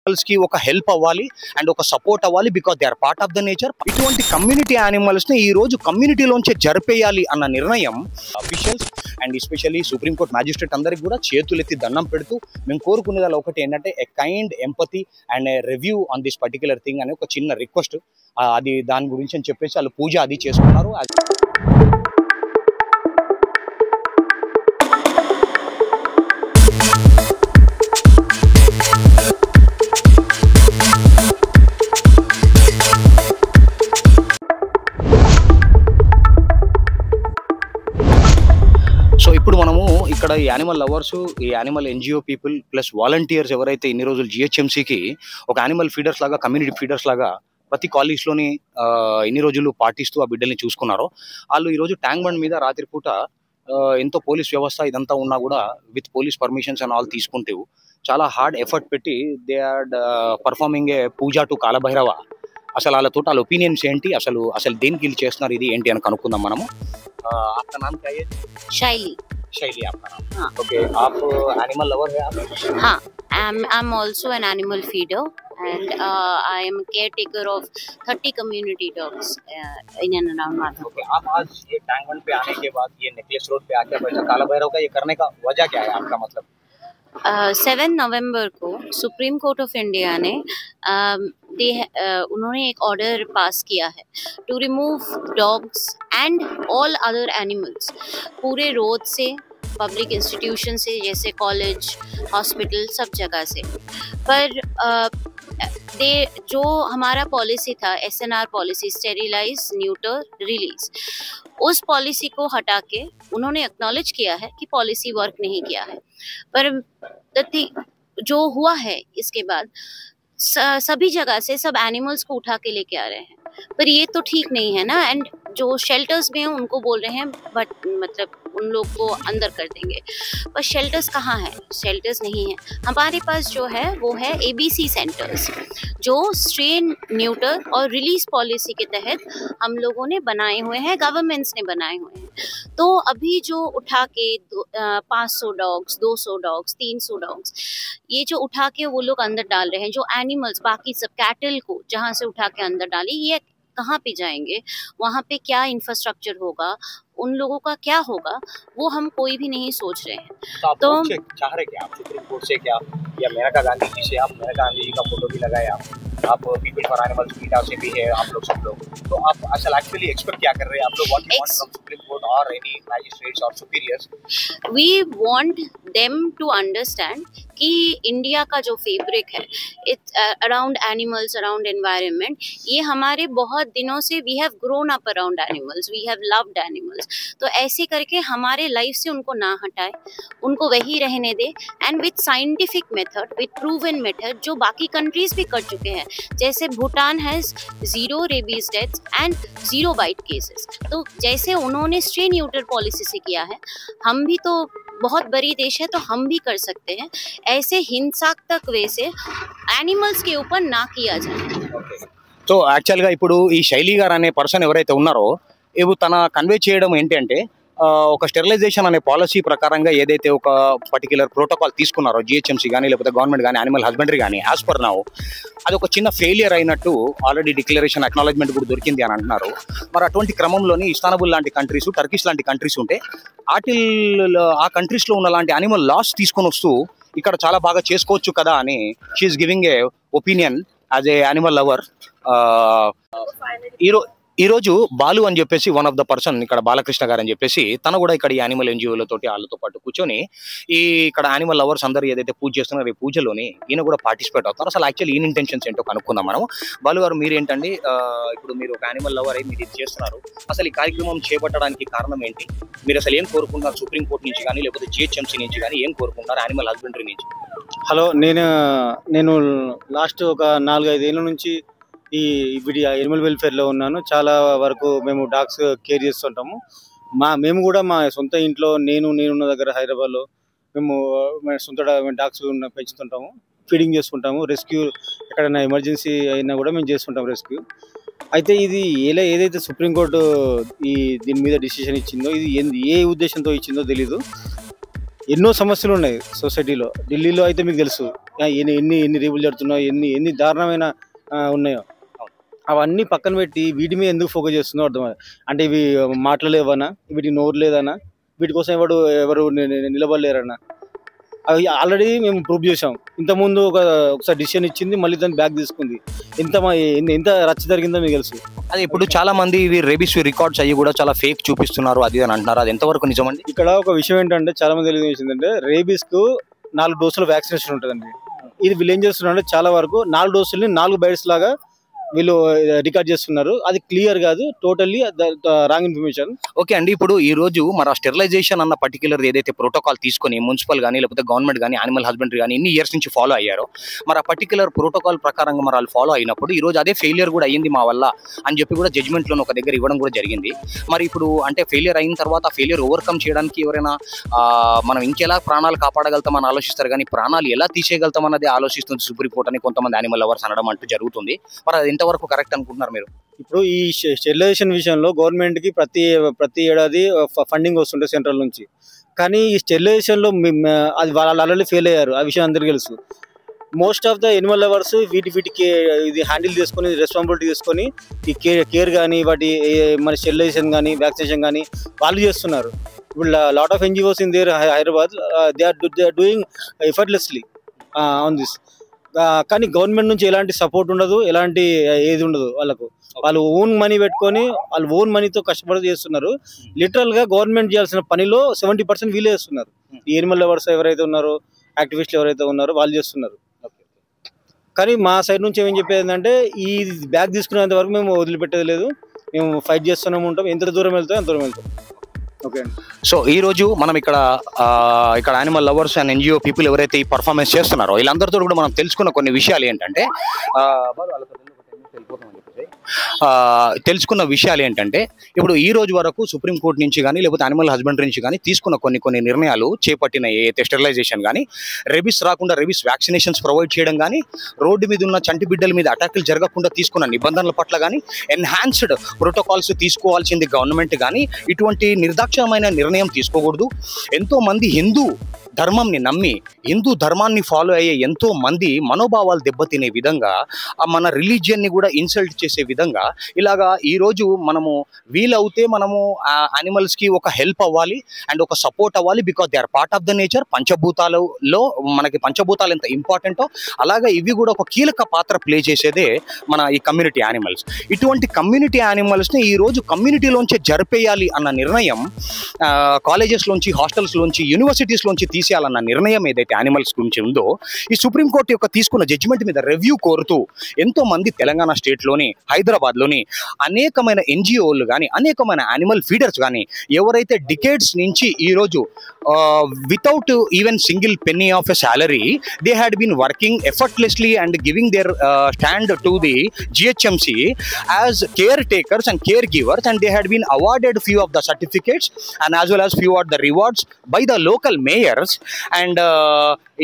కి ఒక హెల్ప్ అవ్వాలి అండ్ ఒక సపోర్ట్ అవ్వాలి because they are part of the nature. ఇటువంటి కమ్యూనిటీ యానిమల్స్ ని ఈ రోజు కమ్యూనిటీలోంచే జరిపేయాలి అన్న నిర్ణయం officials and especially supreme court magistrate అందరికి కూడా చేతులెత్తి దండం పెడుతూ మేము కోరుకునేది ఒకటి ఏంటంటే a kind empathy and a review on this particular thing అనే ఒక చిన్న రిక్వెస్ట్. అది దాని గురించి అని చెప్పేసి వాళ్ళు పూజ అది చేసుకున్నారు. సో ఇప్పుడు మనము ఇక్కడ ఈ యానిమల్ లవర్స్, ఈ animal NGO people plus volunteers ఎవరైతే ఇన్ని రోజులు జిహెచ్ఎంసీకి ఒక యానిమల్ ఫీడర్స్ లాగా, కమ్యూనిటీ ఫీడర్స్ లాగా ప్రతి కాలేజ్లోని ఇన్ని రోజులు పాటిస్తూ ఆ బిడ్డల్ని చూసుకున్నారో వాళ్ళు ఈరోజు ట్యాంక్ బండ్ మీద రాత్రిపూట ఎంతో పోలీస్ వ్యవస్థ ఇదంతా ఉన్నా కూడా with police permissions and all తీసుకుంటూ చాలా హార్డ్ ఎఫర్ట్ పెట్టి they are performing a puja to Kalabhairava. అసలు వాళ్ళతో వాళ్ళ ఒపీనియన్స్ ఏంటి, అసలు దేనికి వీళ్ళు చేస్తున్నారు, ఇది ఏంటి అని కనుక్కుందాం మనము. आपका नाम क्या है? शैली. शैली आपका नाम? हाँ. ओके, आप एनिमल लवर है आप? हाँ, I'm also an animal feeder and I am caretaker of 30 community dogs in and around Madhapur. Okay, आप आज ये टैंक बंड पे आने के बाद ये नेकलेस रोड पे आके बैठा काला भैरव का ये करने का वजह क्या है आपका? मतलब 7 नवंबर को सुप्रीम कोर्ट ऑफ इंडिया ने उन्होंने एक ऑर्डर पास किया है to remove dogs and all other animals पूरे रोड से, पब्लिक इंस्टीट्यूशन से, जैसे कॉलेज, हॉस्पिटल, सब जगह से. पर जो हमारा पॉलिसी था SNR policy, sterilise, neuter, release, उस पॉलिसी को हटा के उन्होंने एक्नॉलेज किया है कि पॉलिसी वर्क नहीं किया है. पर जो हुआ है इसके बाद सभी जगह से सब एनिमल्स को उठा के लेके आ रहे हैं. पर ये तो ठीक नहीं है ना. एंड जो शेल्टर्स में हैं उनको बोल रहे हैं बट मतलब उन लोग को अंदर कर देंगे. पर शेल्टर्स कहाँ हैं? शेल्टर्स नहीं है. हमारे पास जो है वो है ABC सेंटर्स, जो स्ट्रेन, न्यूटर और रिलीज पॉलिसी के तहत हम लोगों ने बनाए हुए हैं, गवर्नमेंट्स ने बनाए हुए हैं. तो अभी जो उठा के 500 डॉग्स, 200 डॉग्स, 300 डॉग्स ये जो उठा के वो लोग अंदर डाल रहे हैं, जो एनिमल्स बाकी सब कैटल को जहाँ से उठा के अंदर डाली, ये कहाँ पे जाएंगे, वहाँ पे क्या इंफ्रास्ट्रक्चर होगा, उन लोगों का क्या होगा, वो हम कोई भी नहीं सोच रहे हैं. तो चाह रहे क्या आप सुप्रीम कोर्ट से, क्या या मेनका गांधी जी से? आप मेनका गांधी जी का फोटो भी लगाए, आप पीपल फॉर एनिमल्स पीटा से भी है आप लोग, सब लोग. तो आप असल एक्चुअली एक्सपेक्ट क्या कर रहे हैं आप लोग? What you want from supreme court और एनी मैजिस्ट्रेट्स और superiors? We want them to understand कि इंडिया का जो फैब्रिक है it's around animals, around environment, ये हमारे बहुत दिनों से we have grown up around animals, we have loved animals. तो ऐसे करके हमारे लाइफ से उनको ना हटाए, उनको वही रहने दे. And with scientific method, with proven method, जो बाकी कंट्रीज भी कर चुके हैं, जैसे Bhutan has 0 rabies deaths and 0 bite cases. तो जैसे उन्होंने स्ट्रे न्यूटर पॉलिसी से किया है, हम भी तो बहुत बड़ी देश है तो हम भी कर सकते हैं. ऐसे हिंसात्मक वे से एनिमल्स के ऊपर ना किया जाए. సో యాక్చువల్గా ఇప్పుడు ఈ శైలి గారు అనే పర్సన్ ఎవరైతే ఉన్నారో ఇవి తన కన్వే చేయడం ఏంటి అంటే ఒక స్టెరిలైజేషన్ అనే పాలసీ ప్రకారంగా ఏదైతే ఒక పర్టికులర్ ప్రోటోకాల్ తీసుకున్నారో జిహెచ్ఎంసీ కానీ లేకపోతే గవర్నమెంట్ కానీ యానిమల్ హస్బెండరీ కానీ యాజ్ పర్ నౌ అది ఒక చిన్న ఫెయిలియర్ అయినట్టు ఆల్రెడీ డిక్లరేషన్ అక్నాలజ్మెంట్ కూడా దొరికింది అని అంటున్నారు. మరి అటువంటి క్రమంలోని ఇస్తానబుల్ లాంటి కంట్రీస్, టర్కిష్ లాంటి కంట్రీస్ ఉంటే ఆ కంట్రీస్లో ఉన్న లాంటి యానిమల్ లాస్ తీసుకొని వస్తూ ఇక్కడ చాలా బాగా చేసుకోవచ్చు కదా అని she's giving a opinion as a animal lover. ఈరోజు బాలు అని చెప్పేసి వన్ ఆఫ్ ద పర్సన్ ఇక్కడ బాలకృష్ణ గారు అని చెప్పేసి తను కూడా ఇక్కడ ఈ యానిమల్ ఎన్జిఓలతోటి వాళ్ళతో పాటు కూర్చొని ఈ ఇక్కడ యానిమల్ లవర్స్ అందరూ ఏదైతే పూజ చేస్తున్నారో ఈ పూజలోని ఈయన కూడా పార్టిసిపేట్ అవుతున్నారు. అసలు యాక్చువల్లీ ఈయన ఇంటెన్షన్స్ ఏంటో కనుక్కుందాం మనం. బాలు గారు మీరేంటండి, ఇప్పుడు మీరు ఒక యానిమల్ లవర్ అయి మీరు ఇది చేస్తున్నారు, అసలు ఈ కార్యక్రమం చేపట్టడానికి కారణం ఏంటి? మీరు అసలు ఏం కోరుకుంటున్నారు సుప్రీం కోర్ట్ నుంచి కానీ లేకపోతే జిహెచ్ఎంసీ నుంచి కానీ ఏం కోరుకుంటున్నారు యానిమల్ హస్బెండరీ నుంచి? హలో, నేను లాస్ట్ ఒక 4-5 ఏళ్ళ నుంచి ఈ యానిమల్ వెల్ఫేర్లో ఉన్నాను. చాలా వరకు మేము డాగ్స్ కేర్ చేస్తుంటాము. మేము కూడా మా సొంత ఇంట్లో నేనున్న దగ్గర హైదరాబాద్లో మేము సొంత డాగ్స్ పెంచుతుంటాము, ఫీడింగ్ చేసుకుంటాము. రెస్క్యూ ఎక్కడైనా ఎమర్జెన్సీ అయినా కూడా మేము చేసుకుంటాం రెస్క్యూ. అయితే ఇది ఏదైతే సుప్రీంకోర్టు దీని మీద డిసిషన్ ఇచ్చిందో ఇది ఏ ఉద్దేశంతో ఇచ్చిందో తెలీదు. ఎన్నో సమస్యలు ఉన్నాయి సొసైటీలో. ఢిల్లీలో అయితే మీకు తెలుసు ఎన్ని ఎన్ని ఎన్ని రేపులు జరుగుతున్నాయో, ఎన్ని ఎన్ని దారుణమైన ఉన్నాయో అవన్నీ పక్కన పెట్టి వీటి మీద ఎందుకు ఫోకస్ చేస్తుందో అర్థం. అంటే ఇవి మాట్లాడలేవనా, వీటికి నోరు లేదనా, వీటి కోసం ఎవరు నిలబడలేరన్నా. అవి ఆల్రెడీ మేము ప్రూవ్ చేసాం. ఇంతకుముందు ఒకసారి డిసిషన్ ఇచ్చింది, మళ్ళీ దాన్ని బ్యాక్ తీసుకుంది. ఎంత రచ్చ జరిగిందో మీకు తెలుసు. అదే ఇప్పుడు చాలా మంది ఇవి రేబీస్ రికార్డ్స్ అయ్యి కూడా చాలా ఫేక్ చూపిస్తున్నారు అది అని అంటున్నారు. అది ఎంతవరకు నిజమండి? ఇక్కడ ఒక విషయం ఏంటంటే చాలా మంది తెలియజేసిందంటే రేబీస్ కు 4 డోసుల వ్యాక్సినేషన్ ఉంటుందండి. ఇది వీళ్ళు ఏం చేస్తున్నారంటే చాలా వరకు 4 డోసుల్ని 4 బైట్స్ లాగా వీళ్ళు రికార్డ్ చేస్తున్నారు. అది క్లియర్ కాదు, టోటల్లీ రాంగ్ ఇన్ఫర్మేషన్. ఓకే అండి, ఇప్పుడు ఈ రోజు మరి స్టెరిలైజేషన్ అన్న పర్టికులర్ ఏదైతే ప్రోటోకాల్ తీసుకొని మున్సిపల్ కానీ లేకపోతే గవర్నమెంట్ కానీ యానిమల్ హస్బెండరీ కానీ ఇన్ని ఇయర్స్ నుంచి ఫాలో అయ్యారో, మరి ఆ పర్టికులర్ ప్రోటోకాల్ ప్రకారంగా మరి వాళ్ళు ఫాలో అయినప్పుడు ఈ రోజు అదే ఫెయిలియర్ కూడా అయ్యింది మా వల్ల అని చెప్పి కూడా జడ్జ్మెంట్లో ఒక దగ్గర ఇవ్వడం కూడా జరిగింది. మరి ఇప్పుడు అంటే ఫెయిలియర్ అయిన తర్వాత ఆ ఫెయిలియర్ ఓవర్కమ్ చేయడానికి ఎవరైనా మనం ఇంకెలా ప్రాణాలు కాపాడగలుగుతామని ఆలోచిస్తారు, కానీ ప్రాణాలు ఎలా తీసేయగలుగుతామన్నది ఆలోచిస్తుంది సుప్రీంకోర్టు అని కొంతమంది యానిమల్ లవర్స్ అనడం అంటూ జరుగుతుంది. మరి అది ఎంతవరకు కరెక్ట్ అనుకుంటున్నారు మీరు? ఇప్పుడు ఈ స్టెరిలైజేషన్ విషయంలో గవర్నమెంట్ కి ప్రతి ఏడాది ఫండింగ్ వస్తుంటే సెంట్రల్ నుంచి, కానీ ఈ స్టెరిలైజేషన్ లో అది వాళ్ళు ఆల్రెడీ ఫెయిల్ అయ్యారు. ఆ విషయం అందరికీ తెలుసు. Most of the Animal lovers వీటికి ఇది హ్యాండిల్ చేసుకొని రెస్పాన్సిబిలిటీ తీసుకొని ఈ కేర్ కానీ వాటి మన స్టెరిలైజేషన్ కానీ వ్యాక్సినేషన్ కానీ వాళ్ళు చేస్తున్నారు. ఇప్పుడు lot of NGOs in there Hyderabad they are doing effortlessly on this. కానీ గవర్నమెంట్ నుంచి ఎలాంటి సపోర్ట్ ఉండదు, ఎలాంటి ఏది ఉండదు. వాళ్ళు ఓన్ మనీ పెట్టుకొని వాళ్ళు ఓన్ మనీతో కష్టపడి చేస్తున్నారు. లిటరల్ గా గవర్నమెంట్ చేయాల్సిన పనిలో 70% వీళ్ళే చేస్తున్నారు. ఈ ఎనిమల్ లవర్స్ ఎవరైతే ఉన్నారో, యాక్టివిస్టులు ఎవరైతే ఉన్నారో వాళ్ళు చేస్తున్నారు. కానీ మా సైడ్ నుంచి ఏం చెప్పేది ఏంటంటే ఈ బ్యాగ్ తీసుకునేంత వరకు మేము వదిలిపెట్టేది లేదు, మేము ఫైట్ చేస్తూనే ఉంటాం. ఎంత దూరం వెళ్తాం ఎంత దూరం వెళ్తాం. ఓకే. సో ఈ రోజు మనం ఇక్కడ animal lovers and NGO people ఎవరైతే ఈ పర్ఫార్మెన్స్ చేస్తున్నారో వీళ్ళందరితో కూడా మనం తెలుసుకున్న కొన్ని విషయాలు ఏంటంటే ఇప్పుడు ఈ రోజు వరకు సుప్రీంకోర్టు నుంచి కానీ లేకపోతే యానిమల్ హస్బెండరీ నుంచి కానీ తీసుకున్న కొన్ని నిర్ణయాలు చేపట్టిన ఏదైతే స్టెరిలైజేషన్ కానీ, రెబీస్ రాకుండా రెబీస్ వ్యాక్సినేషన్స్ ప్రొవైడ్ చేయడం కానీ, రోడ్డు మీద ఉన్న చంటి బిడ్డల మీద అటాకులు జరగకుండా తీసుకున్న నిబంధనల పట్ల కానీ, ఎన్హాన్స్డ్ ప్రోటోకాల్స్ తీసుకోవాల్సింది గవర్నమెంట్ కానీ ఇటువంటి నిర్దాక్షిణ్యమైన నిర్ణయం తీసుకోకూడదు. ఎంతో మంది హిందూ ధర్మంని నమ్మి హిందూ ధర్మాన్ని ఫాలో అయ్యే ఎంతో మంది మనోభావాలు దెబ్బతినే విధంగా, మన రిలీజియన్ని కూడా ఇన్సల్ట్ చేసే విధంగా ఇలాగా ఈరోజు మనము వీలవుతే మనము యానిమల్స్కి ఒక హెల్ప్ అవ్వాలి అండ్ ఒక సపోర్ట్ అవ్వాలి. Because they are part of the nature. పంచభూతాలలో మనకి పంచభూతాలు ఎంత ఇంపార్టెంటో అలాగే ఇవి కూడా ఒక కీలక పాత్ర ప్లే చేసేదే మన ఈ కమ్యూనిటీ యానిమల్స్. ఇటువంటి కమ్యూనిటీ యానిమల్స్ని ఈరోజు కమ్యూనిటీలోంచి జరిపేయాలి అన్న నిర్ణయం కాలేజెస్లోంచి, హాస్టల్స్లోంచి, యూనివర్సిటీస్లోంచి తీసేయాలన్న నిర్ణయం ఏదైతే యానిమల్స్ గురించి ఉందో, ఈ సుప్రీంకోర్టు యొక్క తీసుకున్న జడ్జిమెంట్ మీద రివ్యూ కోరుతూ ఎంతో మంది తెలంగాణ స్టేట్లోని, హైదరాబాద్లోని అనేకమైన ఎన్జిఓలు కానీ, అనేకమైన యానిమల్ ఫీడర్స్ కానీ ఎవరైతే డికేడ్స్ నుంచి ఈరోజు without even single penny of a salary they had been working effortlessly and giving their stand to the GHMC as care takers and care givers, and they had been awarded few of the certificates and as well as few of the rewards by the local mayors. And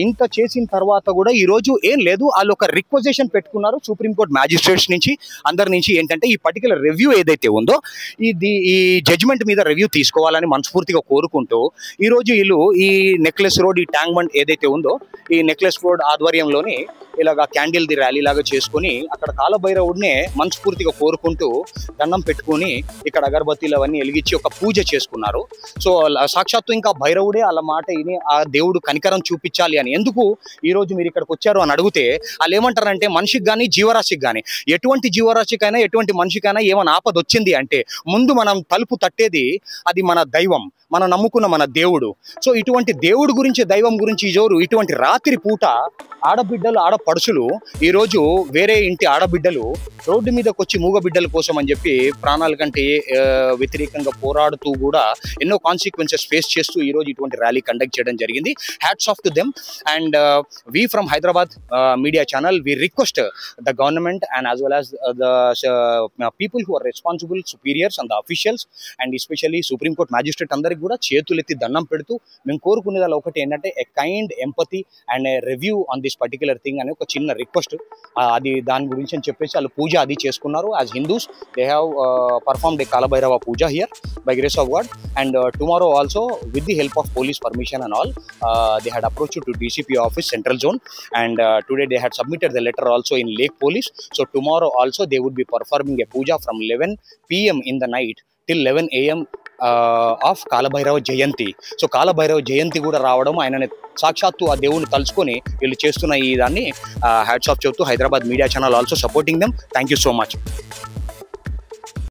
ఇంత చేసిన తర్వాత కూడా ఈరోజు ఏం లేదు, వాళ్ళు ఒక రిక్వెజేషన్ పెట్టుకున్నారు సుప్రీంకోర్టు మ్యాజిస్ట్రేట్స్ నుంచి, అందరి నుంచి ఏంటంటే ఈ పర్టికులర్ రివ్యూ ఏదైతే ఉందో ఈ జడ్జిమెంట్ మీద రివ్యూ తీసుకోవాలని మనస్ఫూర్తిగా కోరుకుంటూ ఈరోజు వీళ్ళు ఈ నెక్లెస్ రోడ్, ఈ ట్యాంక్ బండ్ ఏదైతే ఉందో ఈ నెక్లెస్ రోడ్ ఆధ్వర్యంలోని ఇలాగా క్యాండిల్ ది ర్యాలీ లాగా చేసుకుని అక్కడ కాలభైరవుడినే మనస్ఫూర్తిగా కోరుకుంటూ దండం పెట్టుకుని ఇక్కడ అగరబత్తీలు అవన్నీ వెలిగించి ఒక పూజ చేసుకున్నారు. సో సాక్షాత్తు ఇంకా భైరవుడే వాళ్ళ మాట విని ఆ దేవుడు కనికరం చూపించాలి అని. ఎందుకు ఈరోజు మీరు ఇక్కడికి వచ్చారు అని అడిగితే వాళ్ళు ఏమంటారంటే మనిషికి కానీ జీవరాశికి కానీ, ఎటువంటి జీవరాశికైనా ఎటువంటి మనిషికైనా ఏమైనా ఆపద వచ్చింది అంటే ముందు మనం తలుపు తట్టేది అది మన దైవం, మనం నమ్ముకున్న మన దేవుడు. సో ఇటువంటి దేవుడు గురించి, దైవం గురించి జోరు ఇటువంటి రాత్రి పూట ఆడబిడ్డలు, ఆడపడుచులు ఈరోజు వేరే ఇంటి ఆడబిడ్డలు రోడ్డు మీదకి వచ్చి మూగ బిడ్డల కోసం అని చెప్పి ప్రాణాల కంటే వ్యతిరేకంగా పోరాడుతూ కూడా ఎన్నో కాన్సిక్వెన్సెస్ ఫేస్ చేస్తూ ఈరోజు ఇటువంటి ర్యాలీ కండక్ట్ చేయడం జరిగింది. Hats off to them. And we from Hyderabad media channel, we request the government and as well as the people who are responsible, superiors and the officials and especially Supreme Court magistrate అందరికి కూడా చేతులెత్తి దండం పెడుతూ మేము కోరుకునేది ఒకటి ఏంటంటే a kind empathy and a review on this particular thing అని ఒక చిన్న రిక్వెస్ట్. అది దాని గురించి అని చెప్పేసి వాళ్ళు పూజ అది చేసుకున్నారు. As Hindus they have performed a Kalabhairava puja here by grace of God, and tomorrow also with the help of police permission and all they had approached to DCP office Central Zone, and today they had submitted the letter also in Lake Police. So tomorrow also they would be performing a puja from 11 p.m. in the night till 11 a.m. Of Kalabhairava Jayanti. So Kalabhairava Jayanti కూడా రావడం, ఆయనని సాక్షాత్తు ఆ దేవుని తలుచుకొని వీళ్ళు చేస్తున్న ఈ దాన్ని హ్యాట్స్ ఆఫ్ చెబుతూ Hyderabad media channel also supporting them. Thank you so much.